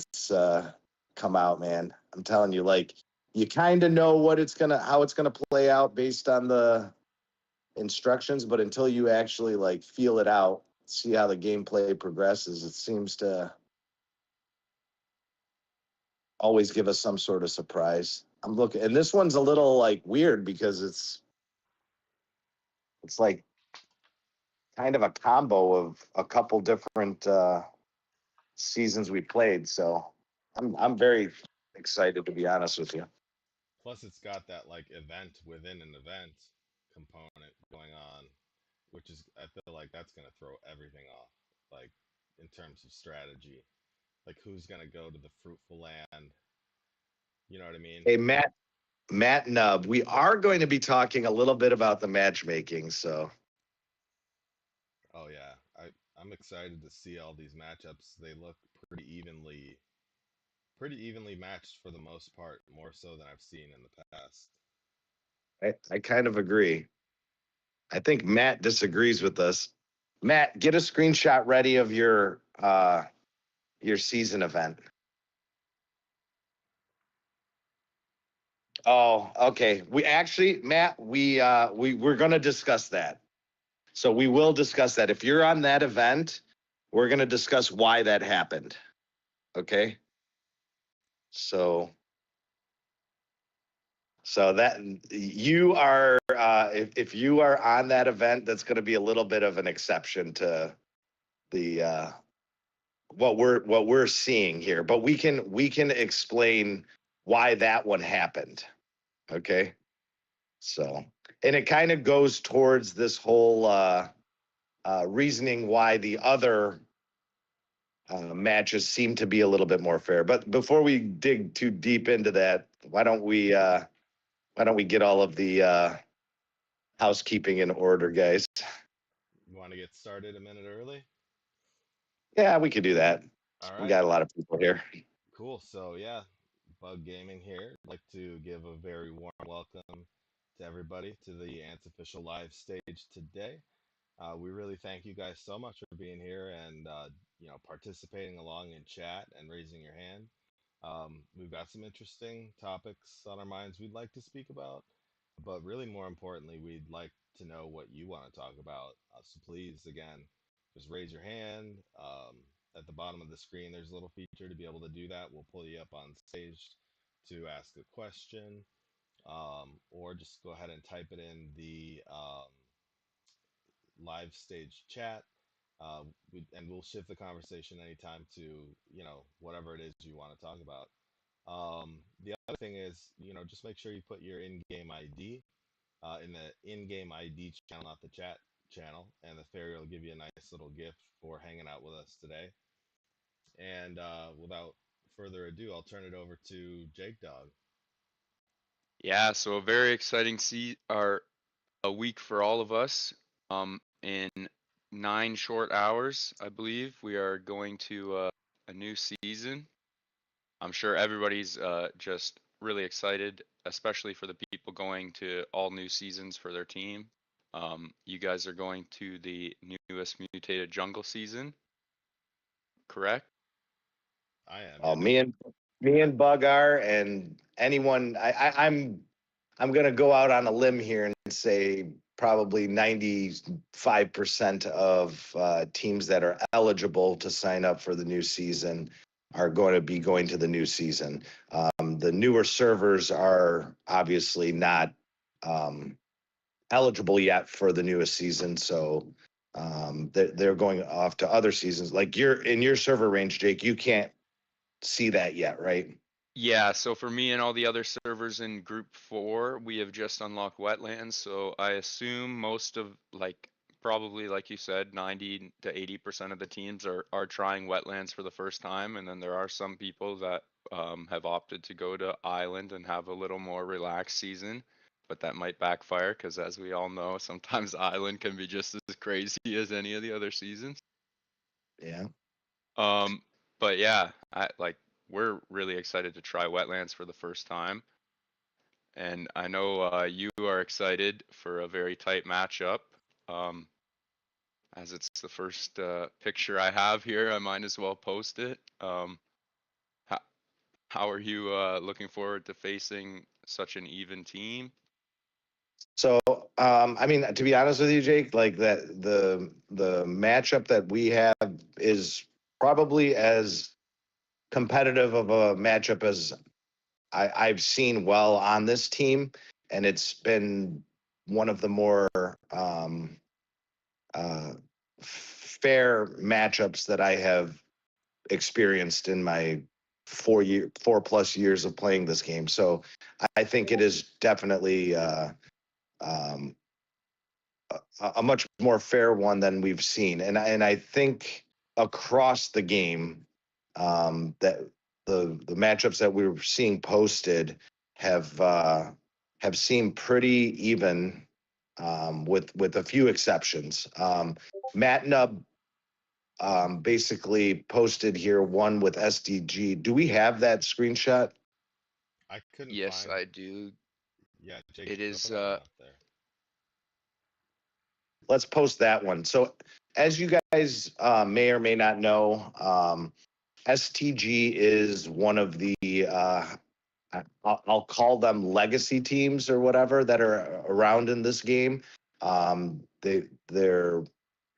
events come out, man. I'm telling you, like, you kind of know how it's gonna play out based on the instructions, but until you actually like feel it out, see how the gameplay progresses, it seems to always give us some sort of surprise. I'm looking, and this one's a little like weird because it's like kind of a combo of a couple different seasons we played. So I'm very excited, to be honest with you. Plus, it's got that like event within an event component going on, which is I feel like that's gonna throw everything off. Like in terms of strategy, like who's gonna go to the fruitful land? You know what I mean? Hey, Matt Nubb, we are going to be talking a little bit about the matchmaking. So Oh yeah, I'm excited to see all these matchups. They look pretty evenly matched for the most part, more so than I've seen in the past. I kind of agree. I think Matt disagrees with us. Matt, get a screenshot ready of your season event. Oh, okay. We actually, Matt, we're going to discuss that. So we will discuss that. If you're on that event, we're going to discuss why that happened. Okay? So that you are if you are on that event, that's going to be a little bit of an exception to the what we're seeing here, but we can explain why that one happened. Okay? So, and it kind of goes towards this whole reasoning why the other matches seem to be a little bit more fair. But before we dig too deep into that, why don't we get all of the housekeeping in order, guys? You want to get started a minute early? Yeah, we could do that. All We right, got a lot of people here. cool. So yeah, Bug Gaming here. I'd like to give a very warm welcome to everybody to the Ants official live stage today. We really thank you guys so much for being here and participating along in chat and raising your hand. We've got some interesting topics on our minds we'd like to speak about, but really more importantly, we'd like to know what you want to talk about. So please, again, just raise your hand. At the bottom of the screen, there's a little feature to be able to do that. We'll pull you up on stage to ask a question, or just go ahead and type it in the live stage chat. And we'll shift the conversation anytime to whatever it is you want to talk about. The other thing is, just make sure you put your in-game ID in the in-game ID channel, not the chat channel, and the fairy will give you a nice little gift for hanging out with us today. And without further ado, I'll turn it over to Jake Dog. Yeah, so a very exciting a week for all of us. In 9 short hours, I believe we are going to a new season. I'm sure everybody's just really excited, especially for the people going to all new seasons for their team. You guys are going to the newest mutated jungle season, correct? I am. Oh, Yeah. me and Bug are, and anyone. I'm gonna go out on a limb here and say probably 95% of teams that are eligible to sign up for the new season are going to be going to the new season. The newer servers are obviously not eligible yet for the newest season, so they're going off to other seasons. Like you're in your server range, Jake, you can't see that yet, right? Yeah, so for me and all the other servers in Group 4, we have just unlocked wetlands, so I assume most of, probably like you said, 90 to 80% of the teams are trying wetlands for the first time, and then there are some people that have opted to go to Island and have a little more relaxed season, but that might backfire, because as we all know, sometimes Island can be just as crazy as any of the other seasons. Yeah. But yeah, we're really excited to try wetlands for the first time. And I know you are excited for a very tight matchup. As it's the first picture I have here, I might as well post it. How are you looking forward to facing such an even team? So, I mean, to be honest with you, Jake, like that, the matchup that we have is probably as competitive of a matchup as I've seen well on this team, and it's been one of the more uh, fair matchups that I have experienced in my 4+ years of playing this game. So I think it is definitely um, a much more fair one than we've seen, and I think across the game that the matchups that we were seeing posted have seemed pretty even, with a few exceptions. Matt Nubb basically posted here one with SDG. Do we have that screenshot? I couldn't Yes, find. I do. Yeah, Jake, It throw is that one up there. Let's post that one. So, as you guys may or may not know, STG is one of the I'll call them legacy teams or whatever that are around in this game. Their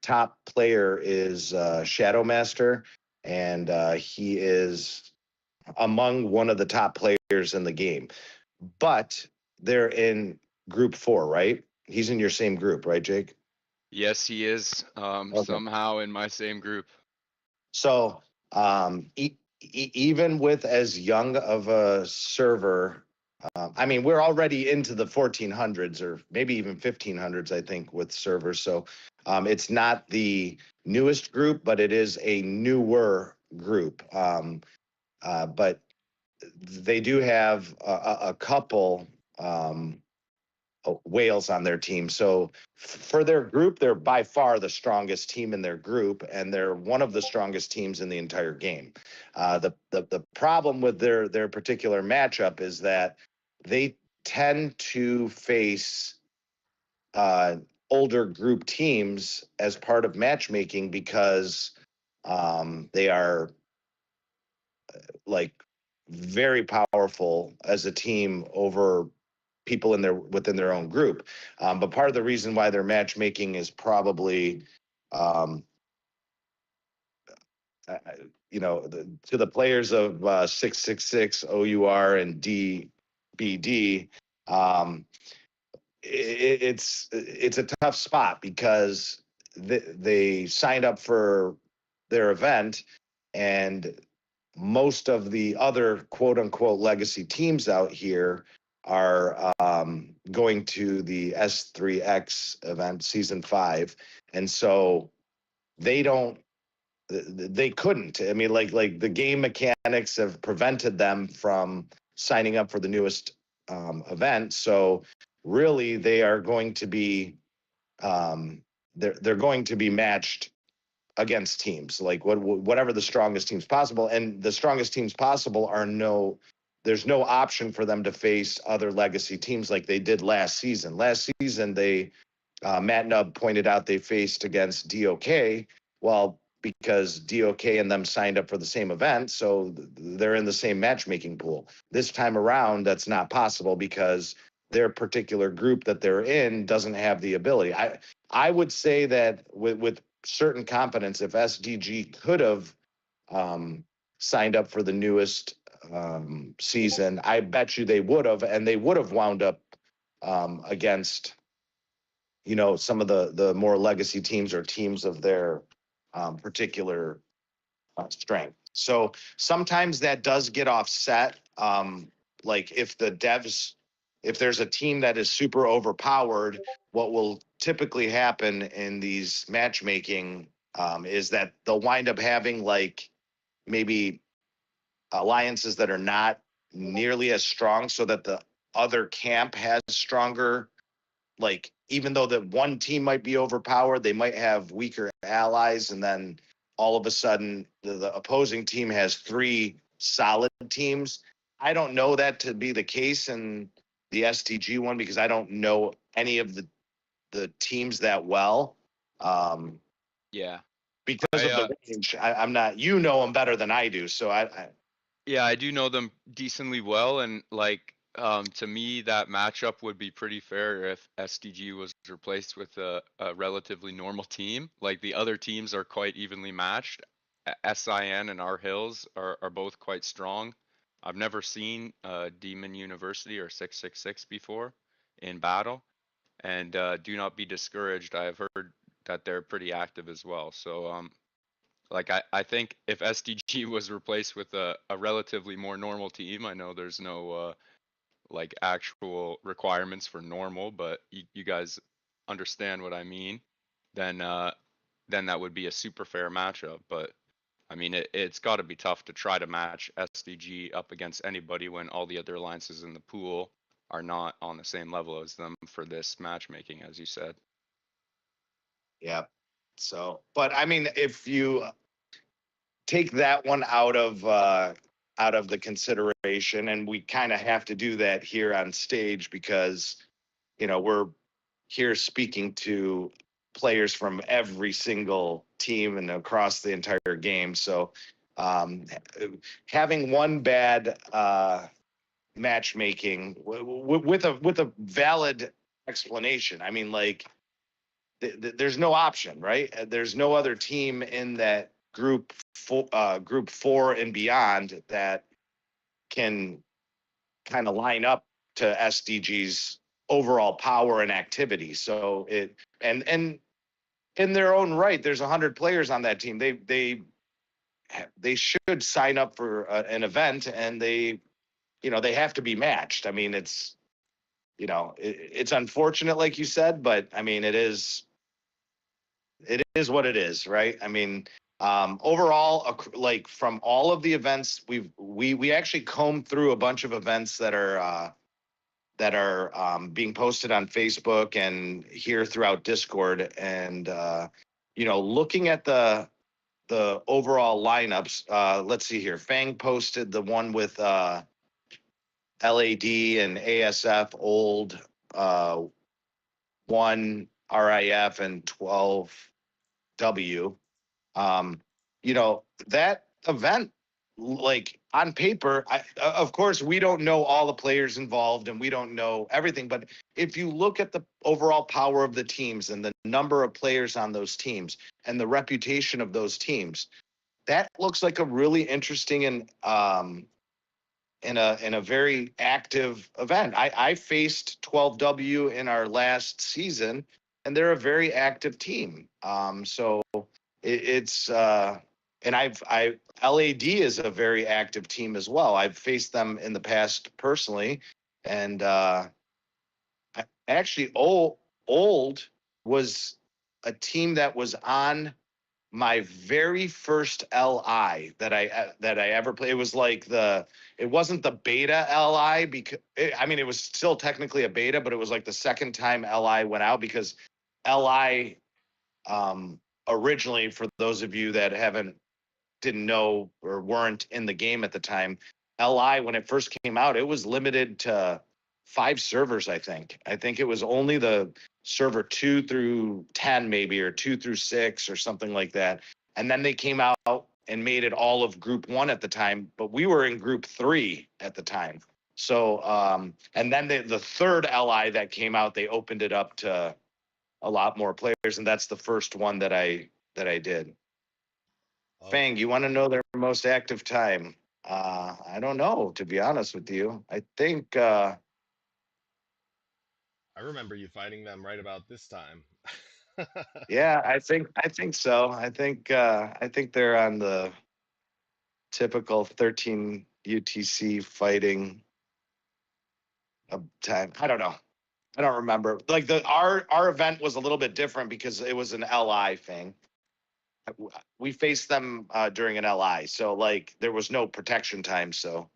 top player is Shadowmaster, and he is among one of the top players in the game. But they're in group 4, right? He's in your same group, right, Jake? Yes, he is Okay. somehow in my same group. So, even with as young of a server, I mean, we're already into the 1400s or maybe even 1500s, I think, with servers. So, it's not the newest group, but it is a newer group. But they do have a couple whales on their team. So for their group, they're by far the strongest team in their group, and they're one of the strongest teams in the entire game. The problem with their particular matchup is that they tend to face uh, older group teams as part of matchmaking because they are like very powerful as a team over people in their within their own group. But part of the reason why their matchmaking is probably, um, to the players of 666 OUR and DBD, it's a tough spot because they signed up for their event, and most of the other quote unquote legacy teams out here are going to the S3X event season 5. And so they don't, they couldn't. I mean, like the game mechanics have prevented them from signing up for the newest event. So really they are going to be, they're going to be matched against teams like whatever the strongest teams possible, and the strongest teams possible are there's no option for them to face other legacy teams like they did last season. Last season they Matt Nubb pointed out they faced against DOK, well, because DOK and them signed up for the same event, so they're in the same matchmaking pool. This time around that's not possible because their particular group that they're in doesn't have the ability. I would say that with certain confidence, if SDG could have signed up for the newest season, I bet you they would have, and they would have wound up against some of the more legacy teams or teams of their particular strength. So sometimes that does get offset. Like if there's a team that is super overpowered, what will typically happen in these matchmaking is that they'll wind up having like maybe alliances that are not nearly as strong, so that the other camp has stronger, like even though the one team might be overpowered, they might have weaker allies, and then all of a sudden the opposing team has 3 solid teams. I don't know that to be the case in the STG one because I don't know any of the teams that well. Yeah. Because I of the range, I'm not. You know them better than I do, so I Yeah, I do know them decently well, and like to me, that matchup would be pretty fair if SDG was replaced with a relatively normal team. Like the other teams are quite evenly matched. SIN and our Hills are both quite strong. I've never seen Demon University or 666 before in battle, and do not be discouraged. I have heard that they're pretty active as well. So like I think if SDG was replaced with a relatively more normal team, I know there's no like actual requirements for normal, but you guys understand what I mean, then then that would be a super fair matchup. But I mean it's got to be tough to try to match SDG up against anybody when all the other alliances in the pool are not on the same level as them for this matchmaking, as you said. Yeah. So, but I mean, if you take that one out of the consideration, and we kind of have to do that here on stage because we're here speaking to players from every single team and across the entire game. So um, having one bad matchmaking with a valid explanation. I mean, like there's no option, right? There's no other team in that group four and beyond that can kind of line up to SDG's overall power and activity. So and in their own right, there's 100 players on that team. They should sign up for an event, and they have to be matched. I mean, it's unfortunate, like you said, but I mean, it is what it is, right? I mean, overall, like from all of the events, we actually combed through a bunch of events that are being posted on Facebook and here throughout Discord, and looking at the overall lineups. Let's see here. Fang posted the one with LAD and ASF, old one RIF and 12W. Um, that event, like on paper, of course, we don't know all the players involved and we don't know everything. But if you look at the overall power of the teams and the number of players on those teams and the reputation of those teams, that looks like a really interesting and in a very active event. I faced 12W in our last season, and they're a very active team. So it's and I LAD is a very active team as well. I've faced them in the past personally, and actually, old was a team that was on my very first LI that I ever played. It was like it wasn't the beta LI because I mean it was still technically a beta, but it was like the second time LI went out because LI originally, for those of you that didn't know or weren't in the game at the time, LI when it first came out, it was limited to 5 servers. I think it was only the server 2 through 10 maybe, or 2 through 6 or something like that. And then they came out and made it all of group 1 at the time, but we were in group 3 at the time. So and then the third LI that came out, they opened it up to a lot more players, and that's the first one that I did. Oh, Fang, you want to know their most active time? I don't know, to be honest with you. I think I remember you fighting them right about this time. yeah, I think so. I think they're on the typical 13 UTC fighting time. I don't know. I don't remember. Like our event was a little bit different because it was an LI thing. We faced them during an LI, so like there was no protection time. So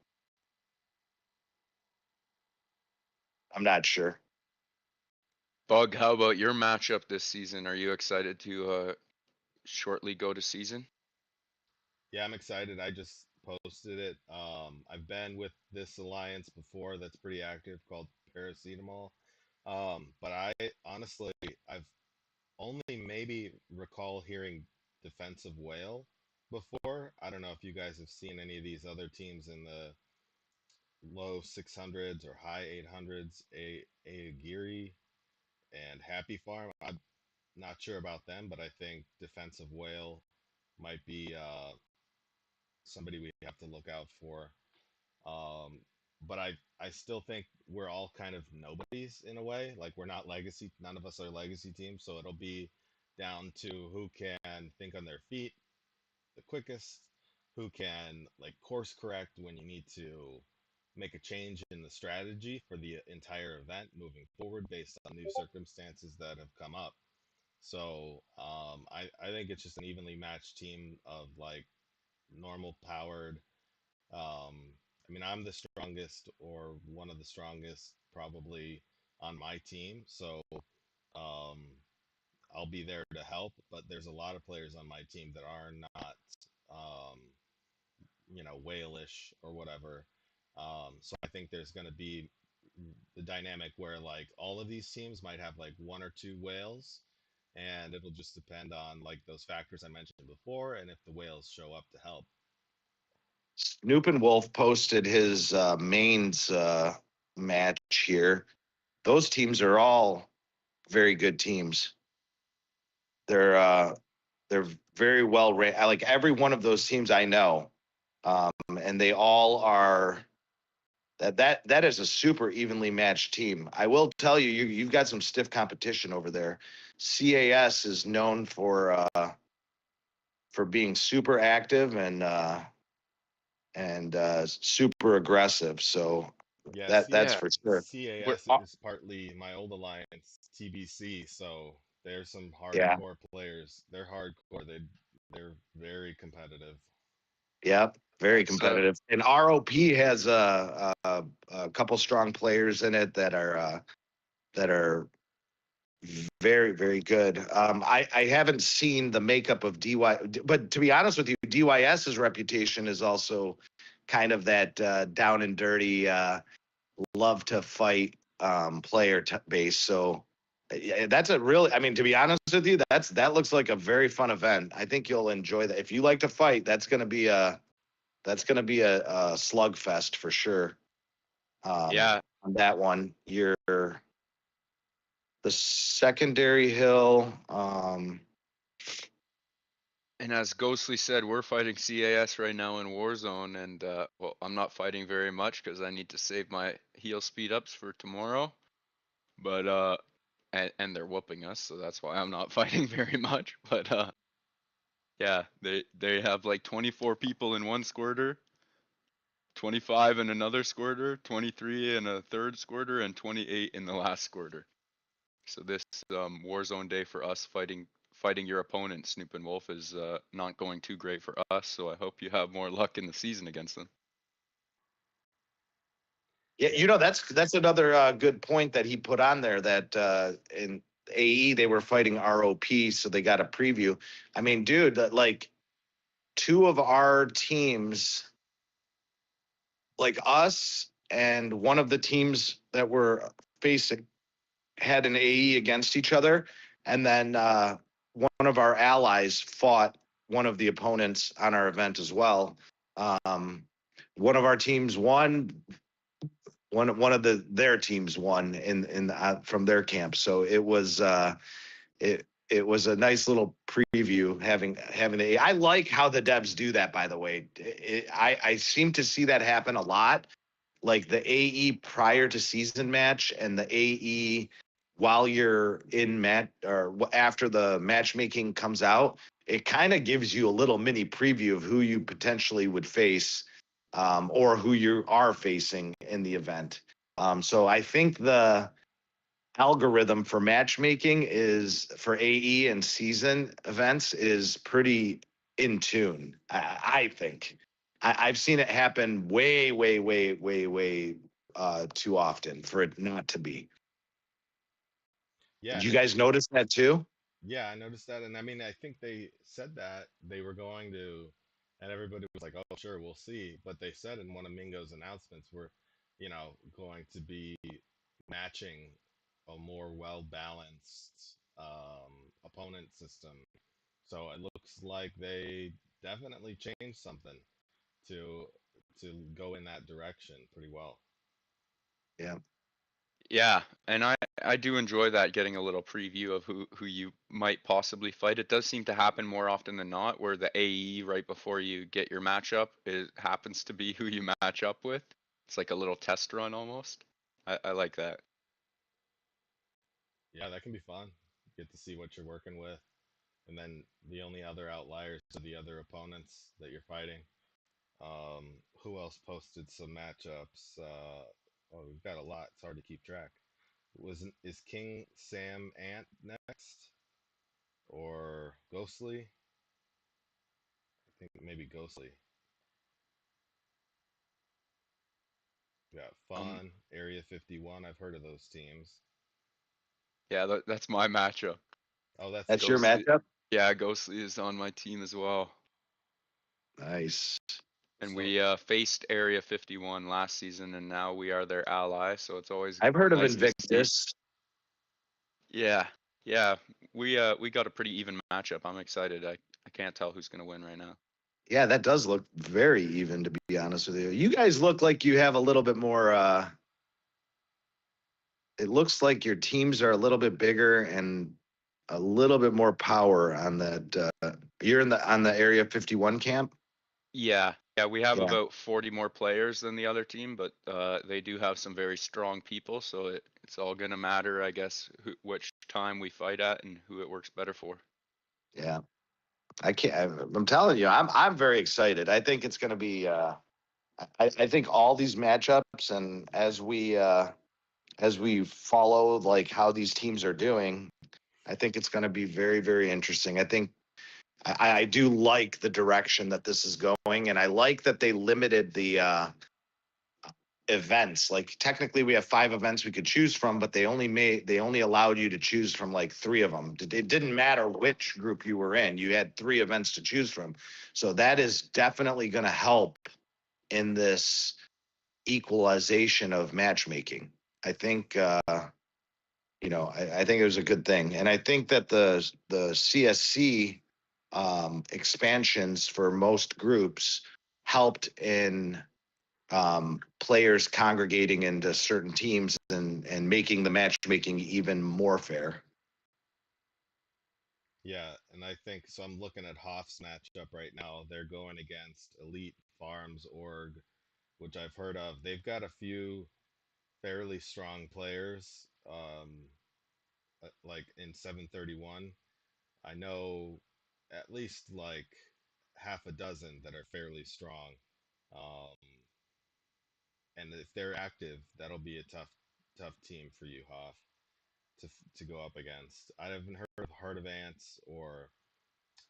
I'm not sure. Bug, how about your matchup this season? Are you excited to shortly go to season? Yeah, I'm excited. I just posted it. I've been with this alliance before that's pretty active called Paracetamol. But I honestly, I've only maybe recall hearing Defensive Whale. before. I don't know if you guys have seen any of these other teams in the low 600s or high 800s, a Aguirre and Happy Farm. I'm not sure about them, but I think Defensive Whale might be somebody we have to look out for. Um, but I still think we're all kind of nobodies in a way. Like we're not legacy. None of us are legacy teams. So it'll be down to who can think on their feet the quickest, who can like course correct when you need to make a change in the strategy for the entire event moving forward based on new circumstances that have come up. So I think it's just an evenly matched team of like normal powered. Um, I mean, I'm the strongest or one of the strongest probably on my team. So um, I'll be there to help. But there's a lot of players on my team that are not, um, whalish or whatever. So I think there's going to be the dynamic where like all of these teams might have like one or two whales, and it'll just depend on like those factors I mentioned before, and if the whales show up to help. Snoop and Wolf posted his mains match here. Those teams are all very good teams. They're uh, they're very well ranked. Like every one of those teams I know, and they all are. That is a super evenly matched team. I will tell you, you've got some stiff competition over there. CAS is known for being super active and super aggressive. So Yeah, that's Yeah. for sure. We're, CAS is partly my old alliance, TBC. So there's some Yeah. hardcore players. They're hardcore. They're very competitive. Yep. Very that's competitive. And ROP has a couple strong players in it that are very, very good. I haven't seen the makeup of DY, but to be honest with you, DYS's reputation is also kind of that down and dirty, love to fight player base. So yeah, that's a really, I mean, to be honest with you, that looks like a very fun event. I think you'll enjoy that. If you like to fight, that's gonna be a slugfest for sure. yeah. On that one, you're the secondary hill. And as Ghostly said, we're fighting CAS right now in Warzone, and well, I'm not fighting very much because I need to save my heal speed ups for tomorrow. But and they're whooping us, so that's why I'm not fighting very much. But yeah, they have like 24 people in one squirter, 25 in another squirter, 23 in a third squirter, and 28 in the last squirter. So this Warzone day for us fighting your opponent, Snoop and Wolf, is not going too great for us. So I hope you have more luck in the season against them. Yeah, Yeah, that's another good point that he put on there that in AE they were fighting ROP, so they got a preview. I mean, dude, like two of our teams, like us and one of the teams that were facing, had an AE against each other, and then one of our allies fought one of the opponents on our event as well. Um, one of our teams won, one of their teams won in from their camp. So it was a nice little preview having the. I like how the devs do that. By the way, I seem to see that happen a lot. Like the AE prior to season match and the AE while you're in match or after the matchmaking comes out, it kind of gives you a little mini preview of who you potentially would face, or who you are facing in the event. So I think the algorithm for matchmaking is for AE and season events is pretty in tune. I think I've seen it happen way, way, way, way, way too often for it not to be. yeah, Did and you it, guys notice that too? yeah, I noticed that, and I mean, I think they said that they were going to, and everybody was like, "Oh, sure, we'll see." But they said in one of Mingo's announcements, we're, going to be matching a more well balanced opponent system. So it looks like they definitely changed something to go in that direction pretty well. Yeah. Yeah, and I do enjoy that, getting a little preview of who you might possibly fight. It does seem to happen more often than not, where the AE right before you get your matchup, it happens to be who you match up with. It's like a little test run almost. I like that. Yeah, that can be fun. Get to see what you're working with, and then the only other outliers are the other opponents that you're fighting. Who else posted some matchups? Oh, we've got a lot. It's hard to keep track. Is King Sam Ant next or Ghostly? I think maybe Ghostly. We got Um, Fun, Area 51. I've heard of those teams. yeah, that's my matchup. Oh, that's That's your Ghostly, matchup? yeah, Ghostly is on my team as well. Nice. And so. we faced Area 51 last season, and now we are their ally. So it's always I've heard of nice to see. Invictus. Yeah, yeah, we got a pretty even matchup. I'm excited. I can't tell who's gonna win right now. Yeah, that does look very even, to be honest with you. You guys look like you have a little bit more, it looks like your teams are a little bit bigger and a little bit more power on that. You're on the Area 51 camp? Yeah, yeah, we have Yeah. about 40 more players than the other team, but they do have some very strong people, so it's all gonna matter, I guess, which time we fight at and who it works better for. Yeah. I can't, I'm telling you, I'm very excited. I think it's going to be, I think all these matchups, and as we follow like how these teams are doing, I think it's going to be very, very interesting. I think I do like the direction that this is going, and I like that they limited the events. Like technically, we have 5 events we could choose from, but they only allowed you to choose from like 3 of them. It didn't matter which group you were in; you had 3 events to choose from. So that is definitely going to help in this equalization of matchmaking. I think I think it was a good thing, and I think that the CSC expansions for most groups helped in players congregating into certain teams and making the matchmaking even more fair. Yeah, and I think so. I'm looking at Hoff's matchup right now. They're going against Elite Farms Org, which I've heard of. They've got a few fairly strong players, like in 731. I know at least like half a dozen that are fairly strong. Um, and if they're active, that'll be a tough team for you, Hoff, to go up against. I haven't heard of Ants or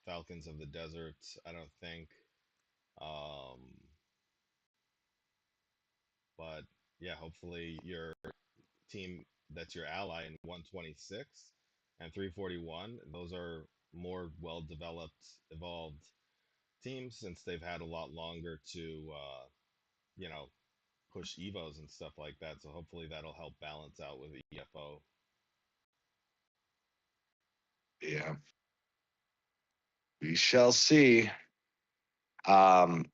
Falcons of the Desert. I don't think. Um, but yeah, hopefully your team that's your ally in 126 and 341. Those are more well developed, evolved teams since they've had a lot longer to you know push evos and stuff like that. So hopefully that'll help balance out with the EFO. Yeah, we shall see. Um,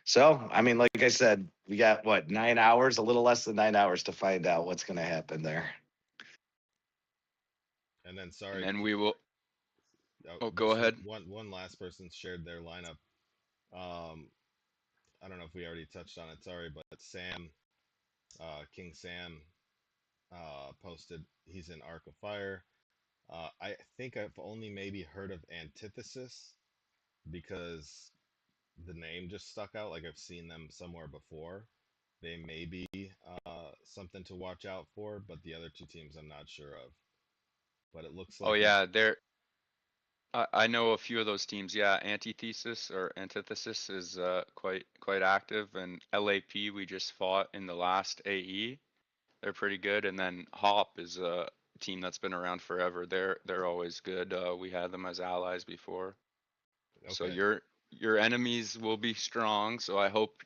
so I mean, like I said, we got what, 9 hours, a little less than 9 hours to find out what's going to happen there. And then And sorry, then we will. Oh, go just ahead. one last person shared their lineup. Um, I don't know if we already touched on it. Sorry, but Sam, King Sam, posted. He's in Arc of Fire. I think I've only maybe heard of Antithesis because the name just stuck out. Like I've seen them somewhere before. They may be something to watch out for, but the other 2 teams I'm not sure of. But it looks Oh like he's yeah, I know a few of those teams. Yeah, Antithesis or Antithesis is quite active, and LAP we just fought in the last AE. They're pretty good, and then Hop is a team that's been around forever. They're always good. We had them as allies before. So okay. your enemies will be strong. So I hope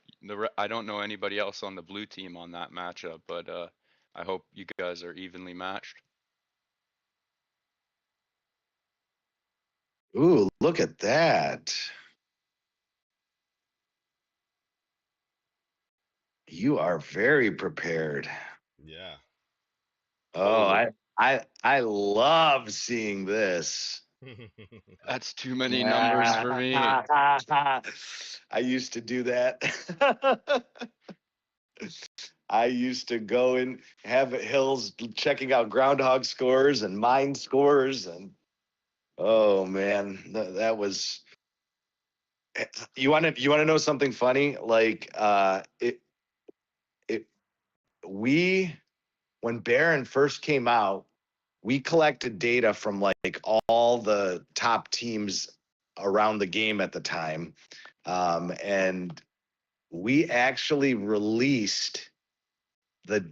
I don't know anybody else on the blue team on that matchup, but I hope you guys are evenly matched. Ooh, look at that. You are very prepared. Yeah. Oh, Oh, I love seeing this. that's too many numbers for me. I used to do that. I used to go and have at Hills checking out groundhog scores and mine scores, and oh man, that was. You want to know something funny? Like it we when Barron first came out, we collected data from like all the top teams around the game at the time, and we actually released the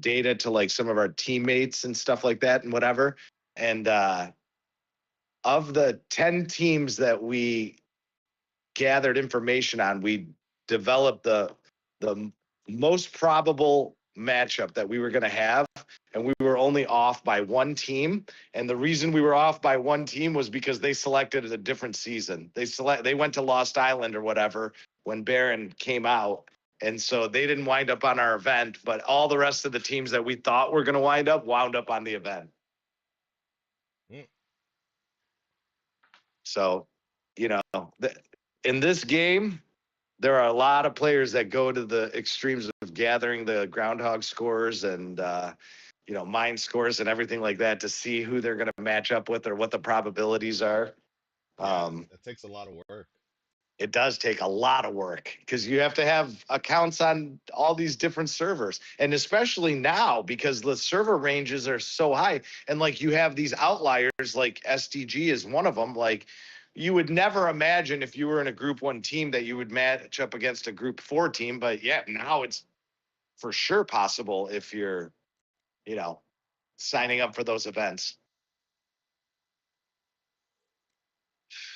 data to like some of our teammates and stuff like that and whatever. And of the 10 teams that we gathered information on, we developed the most probable matchup that we were going to have, and we were only off by one team. And the reason we were off by one team was because they selected a different season. They went to Lost Island or whatever when Barron came out, and so they didn't wind up on our event. But all the rest of the teams that we thought were going to wound up on the event. Mm. So, you know, in this game, there are a lot of players that go to the extremes of gathering the groundhog scores and mine scores and everything like that to see who they're going to match up with or what the probabilities are. Yeah, that takes a lot of work. It does take a lot of work because you have to have accounts on all these different servers, and especially now because the server ranges are so high, and like you have these outliers like SDG is one of them. Like you would never imagine if you were in a group 1 team that you would match up against a group 4 team, but yeah, now it's for sure possible if you're signing up for those events.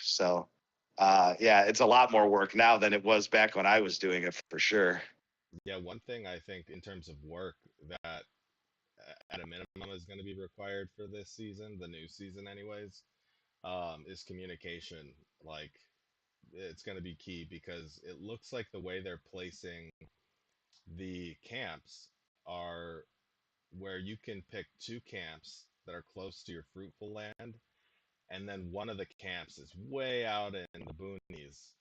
So yeah, it's a lot more work now than it was back when I was doing it for sure. Yeah, one thing I think in terms of work that at a minimum is going to be required for this season, the new season anyways, is communication. Like it's going to be key because it looks like the way they're placing the camps are where you can pick 2 camps that are close to your fruitful land, and then one of the camps is way out in the boonies,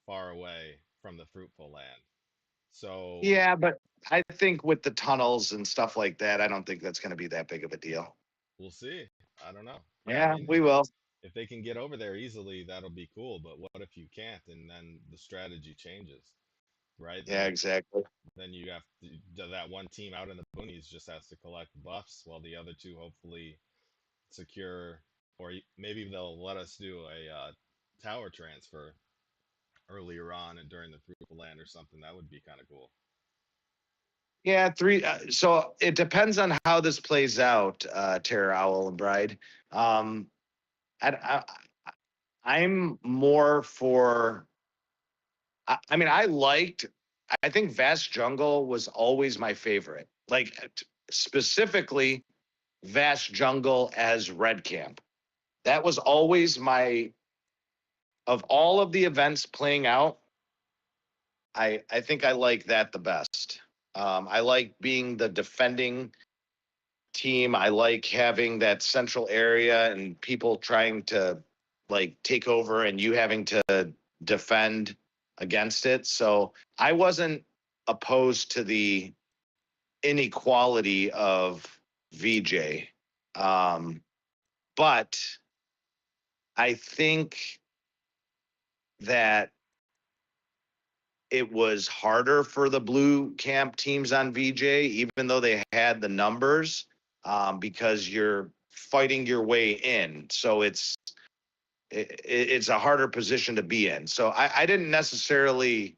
far away from the fruitful land. So Yeah, but I think with the tunnels and stuff like that, I don't think that's going to be that big of a deal. we'll see. I don't know. I Yeah, mean, we will. if they can get over there easily, that'll be cool. But what if you can't, and then the strategy changes, right? Yeah, exactly. Then you have that one team out in the boonies just has to collect buffs, while the other two hopefully secure, or maybe they'll let us do a tower transfer earlier on and during the fruitful land or something. That would be kind of cool. Yeah, three. So it depends on how this plays out, Terror Owl and Bride. Um, I, I'm more for. I mean, I think Vast Jungle was always my favorite. Like specifically, Vast Jungle as Red Camp. That was always my. Of all of the events playing out, I think I like that the best. I like being the defending team. I like having that central area and people trying to like take over and you having to defend against it. So I wasn't opposed to the inequality of VJ. But I think that it was harder for the blue camp teams on VJ, even though they had the numbers, because you're fighting your way in. So it's a harder position to be in. So I didn't necessarily.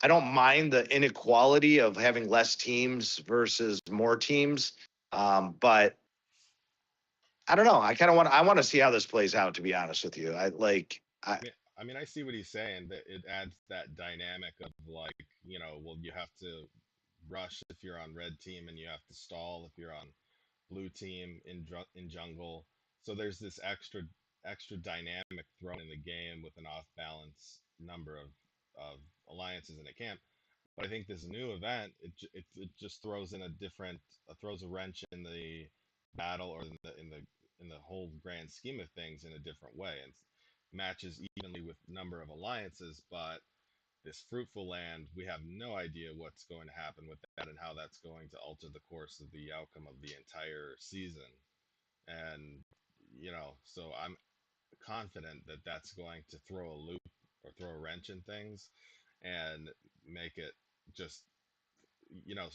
I don't mind the inequality of having less teams versus more teams, but I don't know. I want to see how this plays out. To be honest with you, I mean, I see what he's saying. That it adds that dynamic of like, well, you have to rush if you're on red team, and you have to stall if you're on blue team in jungle. So there's this extra dynamic thrown in the game with an off balance number of alliances in a camp. But I think this new event, it just throws in a different, throws a wrench in the battle, or in the whole grand scheme of things, in a different way, and matches evenly with number of alliances. But this fruitful land, we have no idea what's going to happen with that and how that's going to alter the course of the outcome of the entire season. And so I'm confident that that's going to throw a loop or throw a wrench in things and make it just you know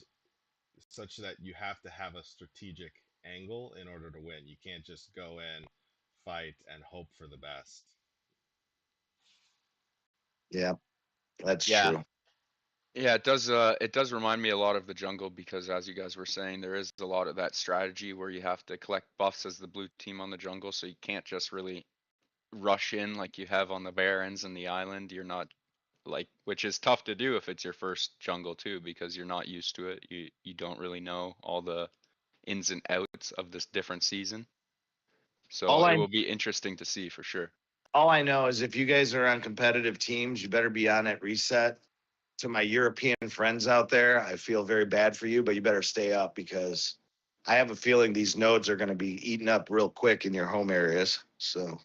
such that you have to have a strategic angle in order to win. You can't just go in, fight, and hope for the best. Yeah, that's Yeah. true. Yeah, it does. It does remind me a lot of the jungle because, as you guys were saying, there is a lot of that strategy where you have to collect buffs as the blue team on the jungle, so you can't just really rush in like you have on the Barrens and the island. You're not like, which is tough to do if it's your first jungle too, because you're not used to it. You don't really know all the ins and outs of this different season. So All it I will be interesting to see for sure. all I know is if you guys are on competitive teams, you better be on at reset. To my European friends out there, I feel very bad for you, but you better stay up because I have a feeling these nodes are going to be eaten up real quick in your home areas. So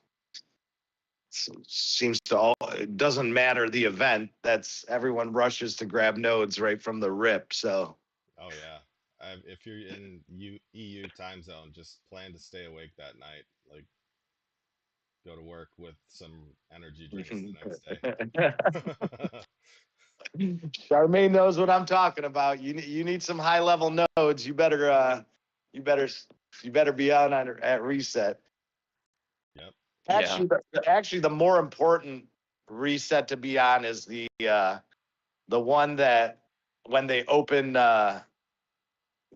seems to all, it doesn't matter the event. That's everyone rushes to grab nodes right from the rip. So Oh yeah. If you're in EU time zone, just plan to stay awake that night. Like, go to work with some energy drinks the next day. Charmaine knows what I'm talking about. You need some high level nodes. You better you better be on at reset. Yep. Yeah. Actually, the more important reset to be on is the one that when they open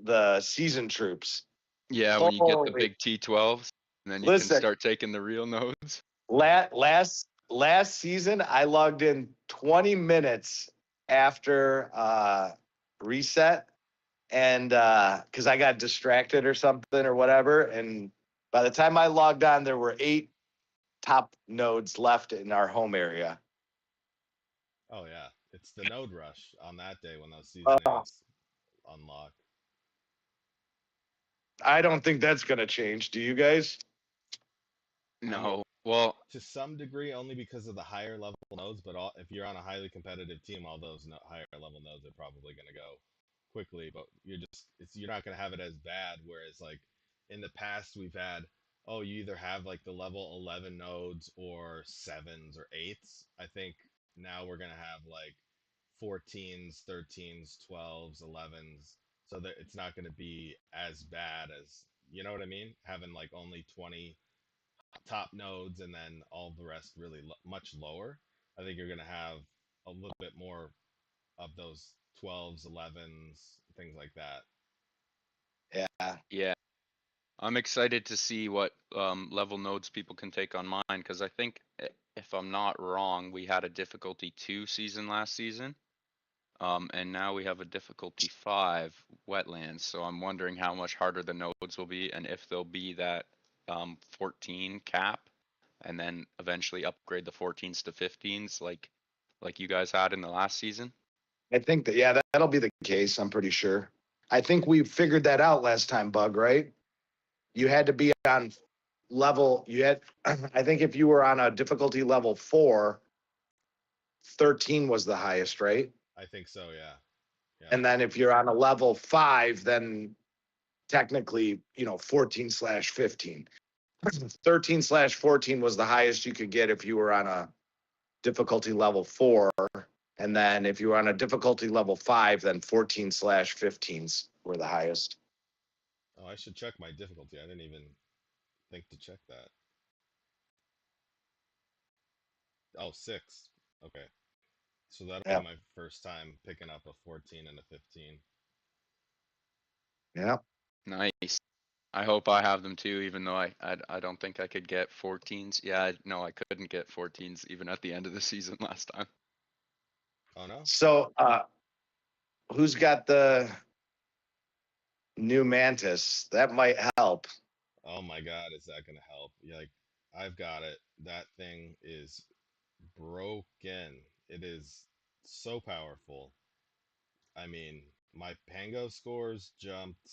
the season troops. Yeah, when you get the Holy, big T12s, and then you can listen, start taking the real nodes. last season I logged in 20 minutes after reset, and because I got distracted or something or whatever, and by the time I logged on, there were 8 top nodes left in our home area. Oh yeah. It's the node rush on that day when those season Uh, 8s unlock. I don't think that's gonna change. Do you guys? I mean, No. Well, to some degree, only because of the higher level nodes. But if you're on a highly competitive team, all those higher level nodes are probably going to go quickly. But you're not going to have it as bad. Whereas, like, in the past, we've had, oh, you either have like the level 11 nodes or 7s or 8s. I think now we're going to have like 14s, 13s, 12s, 11s. So that it's not going to be as bad as, you know what I mean? Having like only 20 top nodes and then all the rest really much lower. I think you're going to have a little bit more of those 12s, 11s, things like that. Yeah. yeah. I'm excited to see what level nodes people can take on mine because I think, if I'm not wrong, we had a difficulty 2 season last season. And now we have a difficulty 5 wetlands. So I'm wondering how much harder the nodes will be and if there'll be that 14 cap and then eventually upgrade the 14s to 15s like you guys had in the last season. I think that, yeah, that'll be the case. I'm pretty sure. I think we figured that out last time, Bug, right? You had to be on level, I think if you were on a difficulty level 4, 13 was the highest, right? I think so, yeah. And then if you're on a level 5, then technically, 14/15. 13/14 was the highest you could get if you were on a difficulty level 4. And then if you were on a difficulty level 5, then 14/15s were the highest. Oh, I should check my difficulty. I didn't even think to check that. Oh, 6. Okay. So that'll Yeah. be my first time picking up a 14 and a 15. Yeah. Nice. I hope I have them too, even though I don't think I could get 14s. Yeah, no, I couldn't get 14s even at the end of the season last time. Oh no? So, who's got the new Mantis? That might help. Oh my god, is that gonna help? Like, I've got it. That thing is broken. It is so powerful. I mean, my Pango scores jumped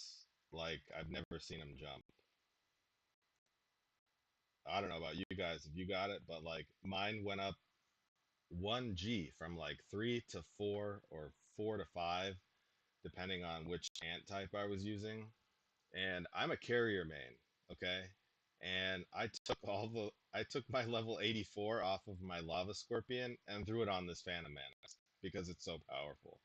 like I've never seen them jump. I don't know about you guys if you got it, but like mine went up 1G from like 3 to 4 or 4 to 5, depending on which ant type I was using. And I'm a carrier main, okay? And I took my level 84 off of my Lava Scorpion and threw it on this Phantom Menace because it's so powerful.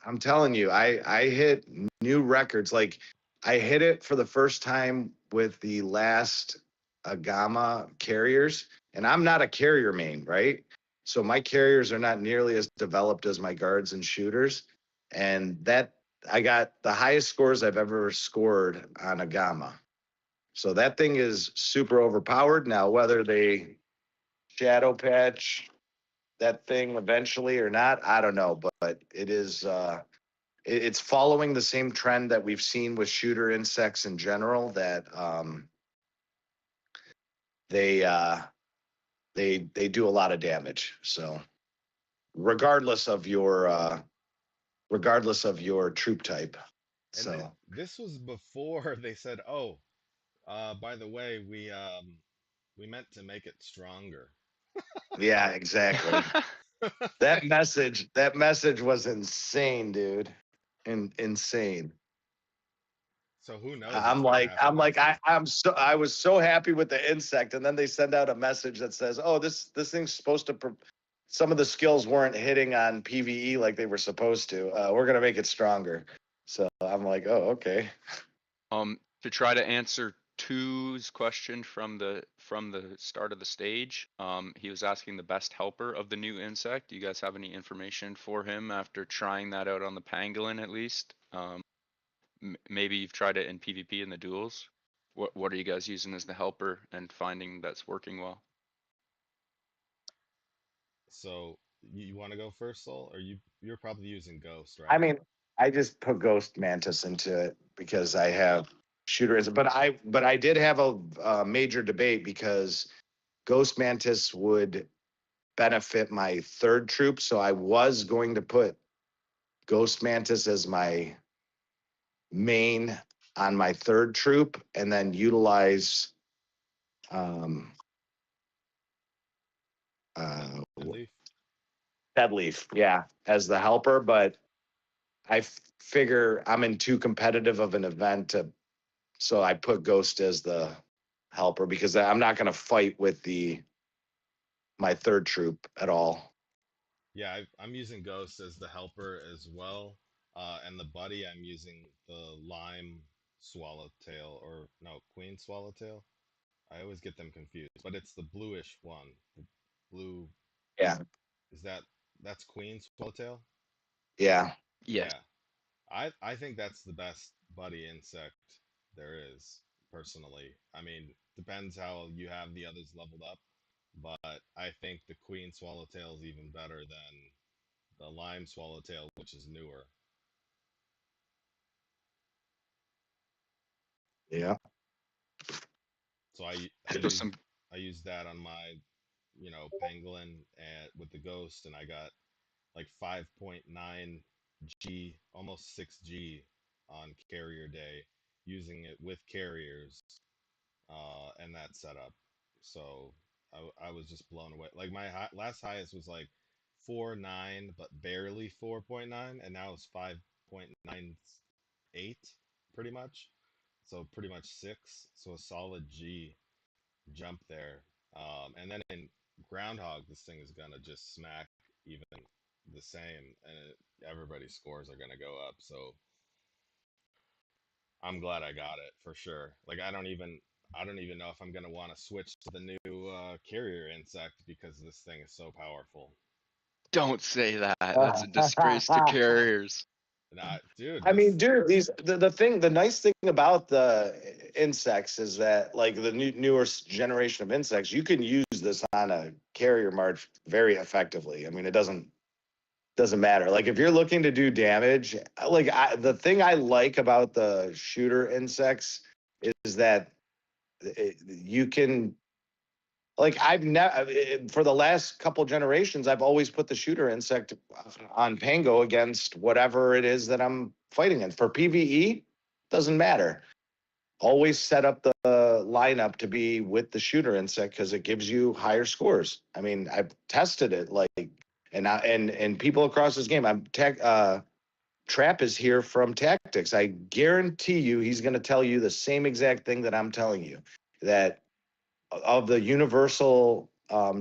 I'm telling you, I hit new records. Like I hit it for the first time with the last Agama carriers, and I'm not a carrier main, right? So my carriers are not nearly as developed as my guards and shooters, and that I got the highest scores I've ever scored on Agama. So that thing is super overpowered. Now, whether they shadow patch that thing eventually or not, I don't know, but it is it's following the same trend that we've seen with shooter insects in general, that they they do a lot of damage. So regardless of your troop type. And So this was before they said, "Oh, by the way, we meant to make it stronger." yeah, exactly. That message was insane, dude. Insane. So who knows I'm what's gonna like, happen next week? I was so happy with the insect, and then they send out a message that says, "Oh, this thing's supposed to." Some of the skills weren't hitting on PVE like they were supposed to. We're gonna make it stronger. So I'm like, oh, okay. To try to answer Two's question from the start of the stage, he was asking the best helper of the new insect. Do you guys have any information for him after trying that out on the pangolin at least? Maybe you've tried it in PvP in the duels. What are you guys using as the helper and finding that's working well? So you want to go first, Soul, or you're probably using Ghost, I right? mean, I just put Ghost Mantis into it because I have shooters, but I did have a major debate because Ghost Mantis would benefit my third troop, so I was going to put Ghost Mantis as my main on my third troop, and then utilize um uh Deadleaf? Deadleaf, yeah, as the helper. But figure I'm in too competitive of an event to, so I put Ghost as the helper because I'm not going to fight with my third troop at all. Yeah, I'm using Ghost as the helper as well. And the buddy, I'm using the Lime Swallowtail, or no, Queen Swallowtail. I always get them confused, but it's the bluish one. The blue, Yeah, is that's Queen Swallowtail? yeah, Yes. Yeah. I think that's the best buddy insect there is, personally. I mean, depends how you have the others leveled up, but I think the Queen Swallowtail is even better than the Lime Swallowtail, which is newer. yeah. So So some I use that on my, pangolin and with the ghost, and I got like 5.9 G, almost 6G on carrier day, using it with carriers, and that setup. So I was just blown away. Like my last highest was like 4.9, but barely 4.9, and now it's 5.98, pretty much. So pretty much 6. So a solid G jump there. And then in Groundhog, this thing is gonna just smack even the same, and everybody's scores are gonna go up. So I'm glad I got it for sure. Like I don't even know if I'm gonna want to switch to the new carrier insect because this thing is so powerful. don't say that. That's a disgrace to carriers. Nah, dude, I this mean, dude, the nice thing about the insects is that, like, the newer generation of insects, you can use this on a carrier march very effectively. I mean, it doesn't matter. Like if you're looking to do damage, like the thing I like about the shooter insects is that you can like I've never for the last couple generations, I've always put the shooter insect on Pango against whatever it is that I'm fighting in. For PvE, doesn't matter. Always set up the lineup to be with the shooter insect because it gives you higher scores. I mean, I've tested it like, and people across this game. Trap is here from Tactics. I guarantee you, he's going to tell you the same exact thing that I'm telling you. That of the universal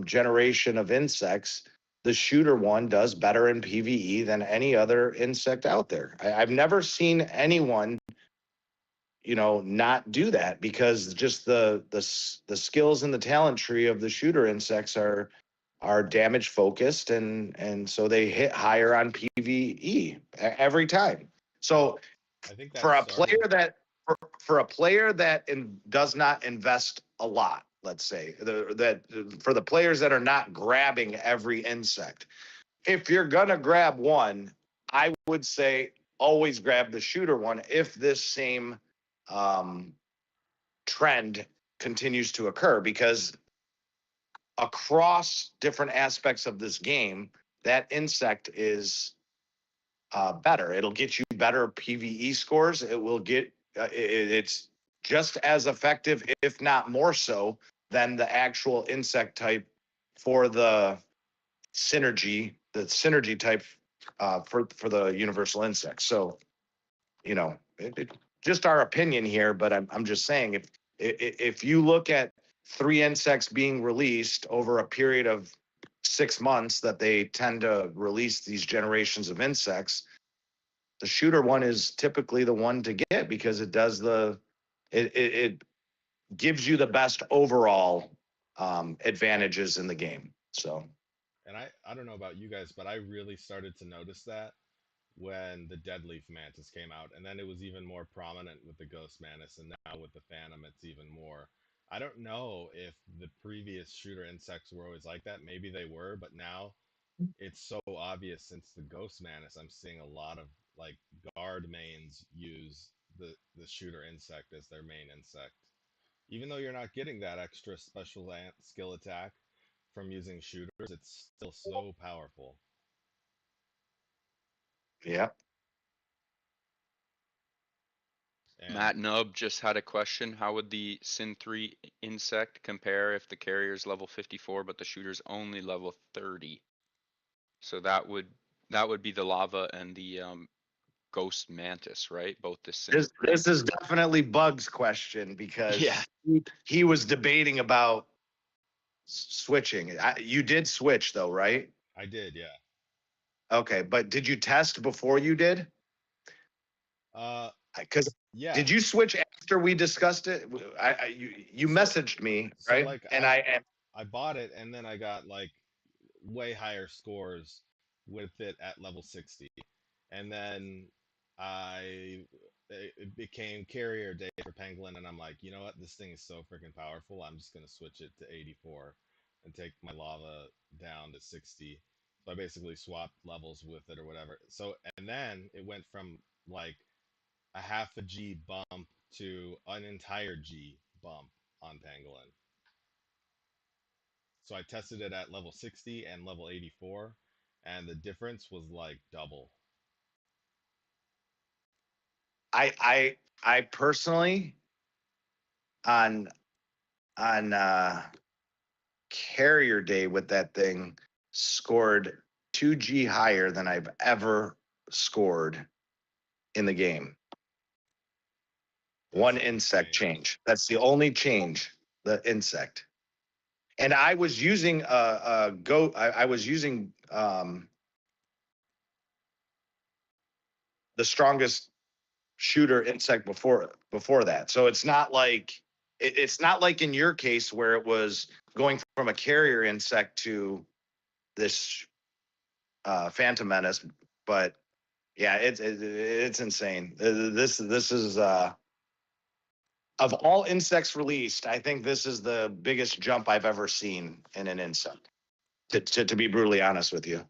generation of insects, the shooter one does better in PvE than any other insect out there. I've never seen anyone, not do that because just the skills and the talent tree of the shooter insects are damage focused and so they hit higher on PvE every time. So I think that for a started. player that for a player that does not invest a lot, let's say that for the players that are not grabbing every insect, if you're gonna grab one, I would say always grab the shooter one if this same trend continues to occur, because across different aspects of this game, that insect is better. It'll get you better PvE scores. It will get it's just as effective, if not more so, than the actual insect type for the synergy type for the universal insect. So, just our opinion here, but I'm just saying if you look at 3 insects being released over a period of 6 months that they tend to release these generations of insects, the shooter one is typically the one to get because it gives you the best overall advantages in the game. So, And I don't know about you guys, but I really started to notice that when the Deadleaf Mantis came out, and then it was even more prominent with the Ghost Mantis, and now with the Phantom, it's even more. I don't know if the previous shooter insects were always like that. Maybe they were, but now it's so obvious since the Ghost Mantis. I'm seeing a lot of like guard mains use the shooter insect as their main insect, even though you're not getting that extra special skill attack from using shooters. It's still so powerful. yeah. And Matt Nubb just had a question. How would the Sin 3 insect compare if the carrier's level 54 but the shooter's only level 30? So that would be the lava and the ghost mantis, right? Both the Sin This 3. this is definitely Bug's question because Yeah. he was debating about switching. You did switch though, right? I did, yeah. Okay, but did you test before you did? Uh, Because yeah. did you switch after we discussed it? You So- messaged me, So right? like And I bought it and then I got like way higher scores with it at level 60. And then I it became carrier day for Penguin and I'm like, you know what? This thing is so freaking powerful. I'm just going to switch it to 84 and take my lava down to 60. So I basically swapped levels with it or whatever. So and then it went from like a half a G bump to an entire G bump on Pangolin. So I tested it at level 60 and level 84, and the difference was like double. I personally on carrier day with that thing scored 2G higher than I've ever scored in the game. One That's insect insane. change. That's the only change, the insect. And I was using I was using the strongest shooter insect before that. So it's not like it's not like in your case where it was going from a carrier insect to this Phantom Menace, but yeah, it's insane. This is of all insects released, I think this is the biggest jump I've ever seen in an insect. To be brutally honest with you,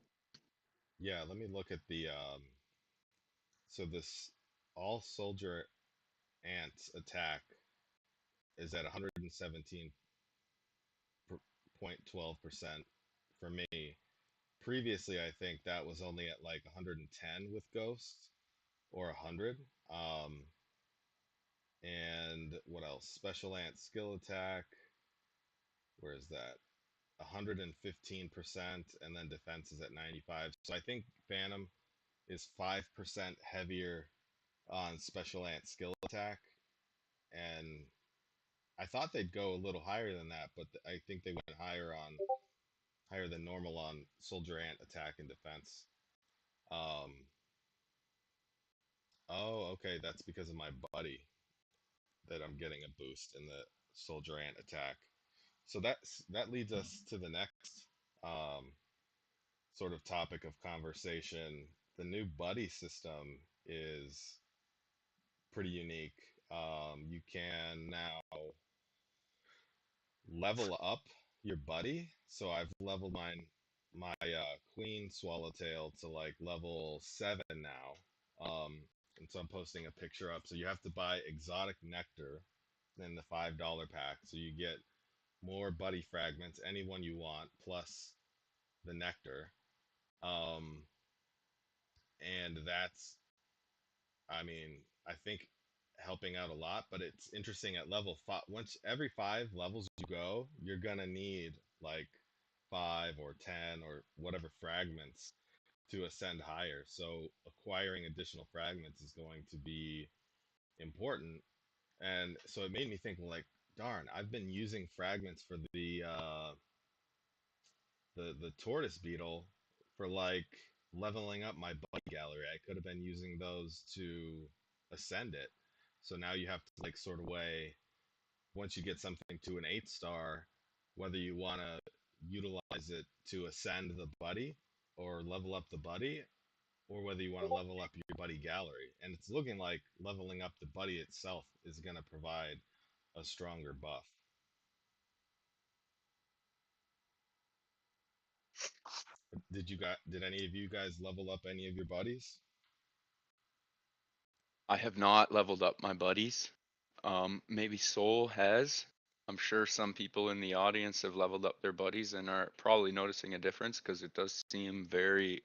Yeah, let me look at the so this all soldier ants attack is at 117 0.12% for me. Previously, I think that was only at like 110 with ghosts or 100. And what else? Special Ant skill attack. Where is that? 115%, and then defense is at 95. So I think Phantom is 5% heavier on Special Ant skill attack, and I thought they'd go a little higher than that, but I think they went higher than normal on Soldier Ant attack and defense. Oh, okay, that's because of my buddy that I'm getting a boost in the Soldier Ant attack. So that leads us to the next sort of topic of conversation. The new buddy system is pretty unique. You can now level up your buddy. So I've leveled my Queen Swallowtail to like level 7 now. And so I'm posting a picture up. So you have to buy exotic nectar in the $5 pack. So you get more buddy fragments, any one you want, plus the nectar. And that's, I mean, I think helping out a lot, but it's interesting at level 5. Once every 5 levels you go, you're gonna need like 5 or 10 or whatever fragments to ascend higher. So acquiring additional fragments is going to be important. And so it made me think, like, darn, I've been using fragments for the tortoise beetle for like leveling up my buddy gallery. I could have been using those to ascend it. So now you have to like sort of weigh, once you get something to an 8-star, whether you want to utilize it to ascend the buddy or level up the buddy, or whether you want to level up your buddy gallery. And it's looking like leveling up the buddy itself is going to provide a stronger buff. Did any of you guys level up any of your buddies? I have not leveled up my buddies. Maybe Soul has. I'm sure some people in the audience have leveled up their buddies and are probably noticing a difference because it does seem very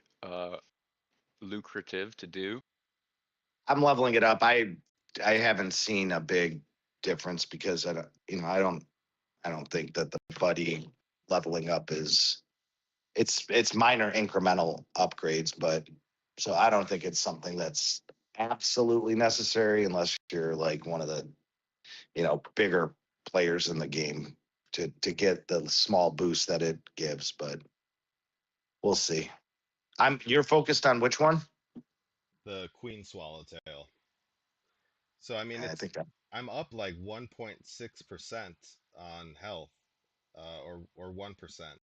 lucrative to do. I'm leveling it up. I haven't seen a big difference because I don't think that the buddy leveling up is it's minor incremental upgrades, but so I don't think it's something that's absolutely necessary unless you're like one of the bigger players in the game to get the small boost that it gives, but we'll see. You're focused on which one? The Queen Swallowtail. So I mean, I think I'm up like 1.6% on health, or 1%,